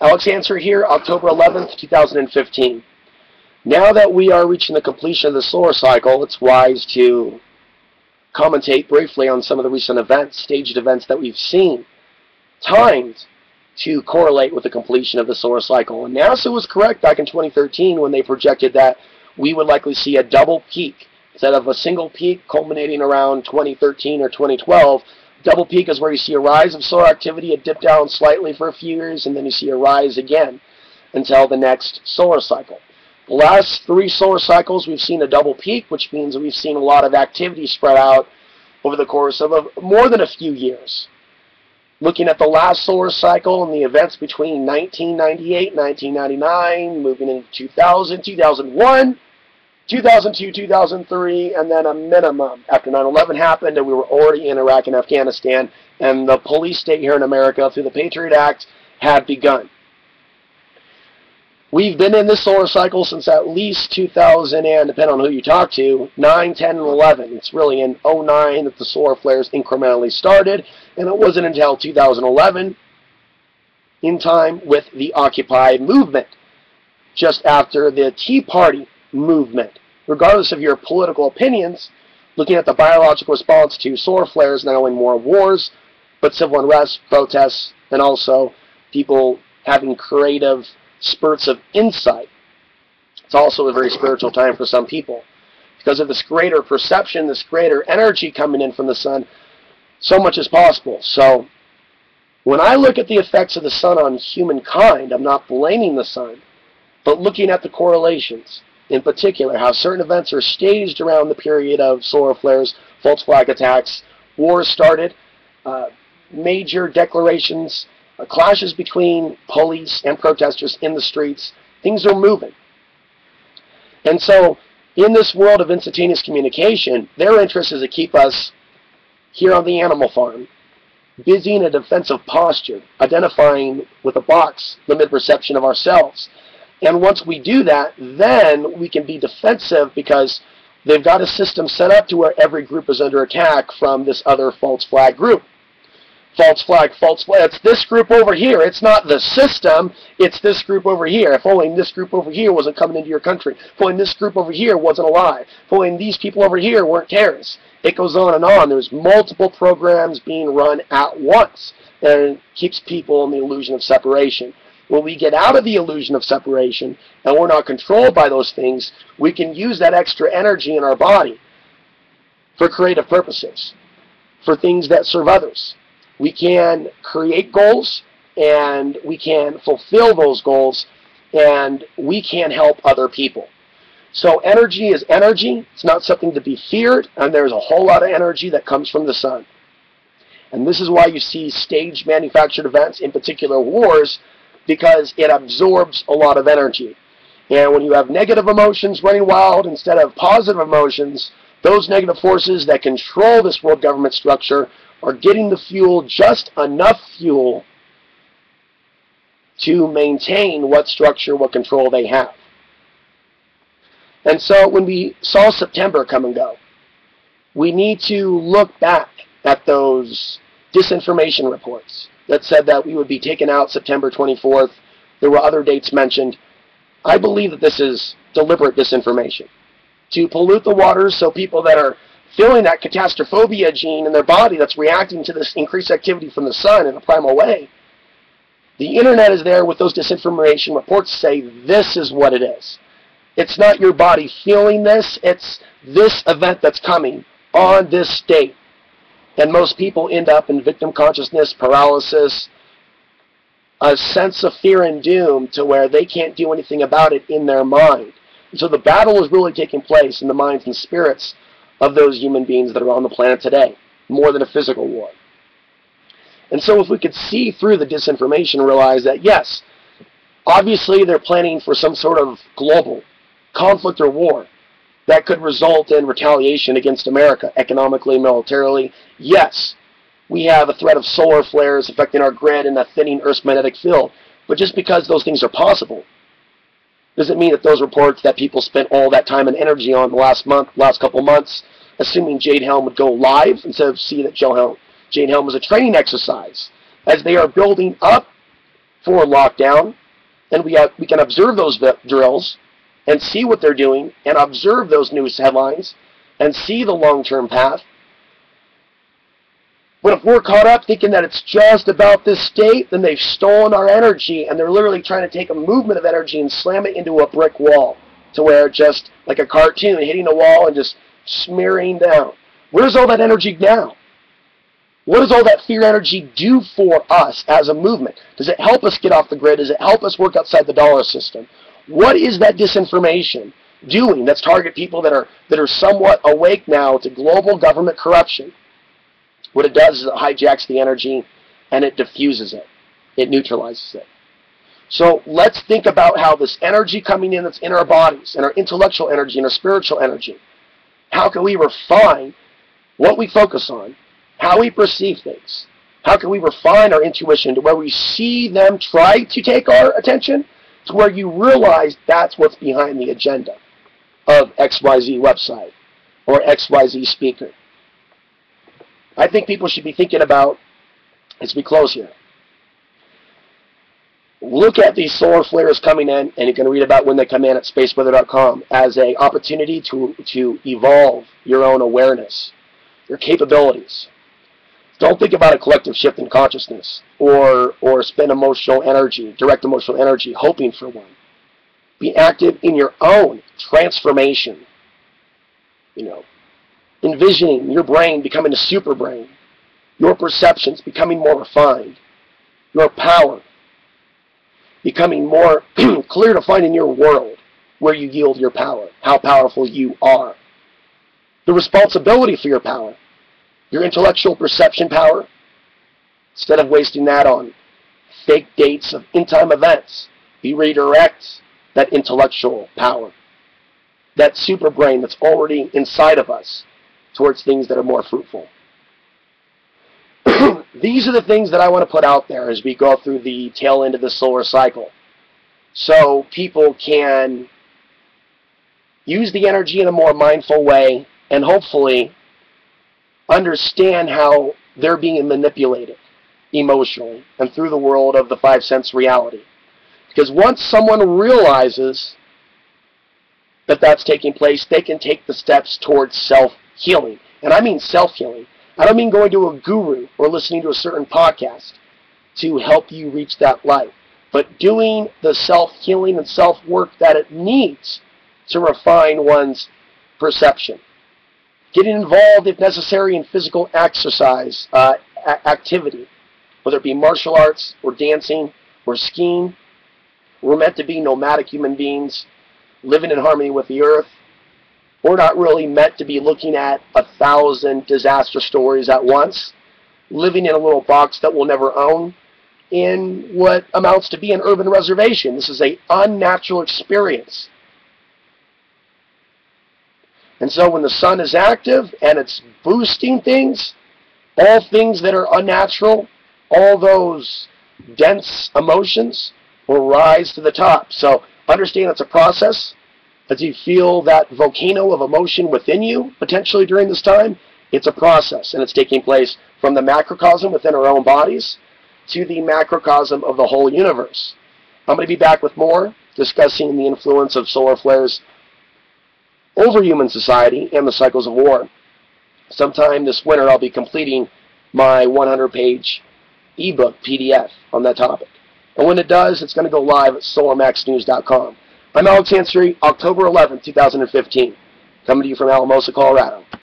Alex Answer here, October 11th, 2015. Now that we are reaching the completion of the solar cycle, it's wise to commentate briefly on some of the recent events, staged events that we've seen, timed to correlate with the completion of the solar cycle. And NASA was correct back in 2013 when they projected that we would likely see a double peak. Instead of a single peak culminating around 2013 or 2012, double peak is where you see a rise of solar activity, a dip down slightly for a few years, and then you see a rise again until the next solar cycle. The last 3 solar cycles, we've seen a double peak, which means we've seen a lot of activity spread out over the course of more than a few years. Looking at the last solar cycle and the events between 1998, 1999, moving into 2000, 2001, 2002, 2003, and then a minimum after 9/11 happened and we were already in Iraq and Afghanistan, and the police state here in America through the Patriot Act had begun. We've been in this solar cycle since at least 2000, and depending on who you talk to, 9, 10, and 11. It's really in 09 that the solar flares incrementally started, and it wasn't until 2011, in time with the Occupy movement, just after the Tea Party movement. Regardless of your political opinions, looking at the biological response to solar flares, not only more wars, but civil unrest, protests, and also people having creative spurts of insight. It's also a very spiritual time for some people. Because of this greater perception, this greater energy coming in from the sun, so much is possible. So, when I look at the effects of the sun on humankind, I'm not blaming the sun, but looking at the correlations. In particular, how certain events are staged around the period of solar flares, false flag attacks, wars started, major declarations, clashes between police and protesters in the streets. Things are moving. And so, in this world of instantaneous communication, their interest is to keep us here on the animal farm, busy in a defensive posture, identifying with a box limited perception of ourselves. And once we do that, then we can be defensive because they've got a system set up to where every group is under attack from this other false flag group. False flag, false flag. It's this group over here. It's not the system. It's this group over here. If only this group over here wasn't coming into your country. If only this group over here wasn't alive. If only these people over here weren't terrorists. It goes on and on. There's multiple programs being run at once. And it keeps people in the illusion of separation. When we get out of the illusion of separation and we're not controlled by those things, we can use that extra energy in our body for creative purposes, for things that serve others. We can create goals, and we can fulfill those goals, and we can help other people. So energy is energy. It's not something to be feared, and there's a whole lot of energy that comes from the sun. And this is why you see staged manufactured events, in particular wars, because it absorbs a lot of energy. And when you have negative emotions running wild instead of positive emotions, those negative forces that control this world government structure are getting the fuel, just enough fuel, to maintain what structure, what control they have. And so when we saw September come and go, we need to look back at those disinformation reports that said that we would be taken out September 24th. There were other dates mentioned. I believe that this is deliberate disinformation to pollute the waters so people that are feeling that catastrophobia gene in their body that's reacting to this increased activity from the sun in a primal way. The internet is there with those disinformation reports to say this is what it is. It's not your body feeling this, it's this event that's coming on this date. And most people end up in victim consciousness, paralysis, a sense of fear and doom to where they can't do anything about it in their mind. And so the battle is really taking place in the minds and spirits of those human beings that are on the planet today, more than a physical war. And so if we could see through the disinformation and realize that, yes, obviously they're planning for some sort of global conflict or war that could result in retaliation against America, economically, militarily. Yes, we have a threat of solar flares affecting our grid and a thinning Earth's magnetic field. But just because those things are possible doesn't mean that those reports that people spent all that time and energy on the last couple months, assuming Jade Helm would go live instead of see that Jade Helm was a training exercise, as they are building up for lockdown, and we can observe those drills and see what they're doing and observe those news headlines and see the long-term path. But if we're caught up thinking that it's just about this state, then they've stolen our energy, and they're literally trying to take a movement of energy and slam it into a brick wall to where it's just like a cartoon hitting a wall and just smearing down. Where's all that energy now? What does all that fear energy do for us as a movement? Does it help us get off the grid? Does it help us work outside the dollar system? What is that disinformation doing that's target people that are somewhat awake now to global government corruption? What it does is it hijacks the energy and it diffuses it. It neutralizes it. So let's think about how this energy coming in that's in our bodies, and our intellectual energy and our spiritual energy, how can we refine what we focus on, how we perceive things? How can we refine our intuition to where we see them try to take our attention, to where you realize that's what's behind the agenda of XYZ website or XYZ speaker? I think people should be thinking about, as we close here, look at these solar flares coming in, and you can read about when they come in at spaceweather.com, as an opportunity to evolve your own awareness, your capabilities. Don't think about a collective shift in consciousness or spend emotional energy, direct emotional energy, hoping for one. Be active in your own transformation. Envisioning your brain becoming a super brain, your perceptions becoming more refined, your power becoming more clear to find in your world where you yield your power, how powerful you are. The responsibility for your power, your intellectual perception power, instead of wasting that on fake dates of in-time events, you redirect that intellectual power, that super brain that's already inside of us, towards things that are more fruitful. These are the things that I want to put out there as we go through the tail end of the solar cycle, so people can use the energy in a more mindful way and hopefully understand how they're being manipulated emotionally and through the world of the five sense reality. Because once someone realizes that that's taking place, they can take the steps towards self-healing. And I mean self-healing. I don't mean going to a guru or listening to a certain podcast to help you reach that light, but doing the self-healing and self-work that it needs to refine one's perception. Getting involved, if necessary, in physical exercise activity, whether it be martial arts or dancing or skiing. We're meant to be nomadic human beings, living in harmony with the earth. We're not really meant to be looking at 1,000 disaster stories at once, living in a little box that we'll never own, in what amounts to be an urban reservation. This is an unnatural experience. And so when the sun is active and it's boosting things, all things that are unnatural, all those dense emotions will rise to the top. So understand it's a process. As you feel that volcano of emotion within you, potentially during this time, it's a process, and it's taking place from the macrocosm within our own bodies to the macrocosm of the whole universe. I'm going to be back with more, discussing the influence of solar flares over human society and the cycles of war. Sometime this winter, I'll be completing my 100-page ebook PDF on that topic. And when it does, it's going to go live at solarmaxnews.com. I'm Alex Hansery, October 11, 2015, coming to you from Alamosa, Colorado.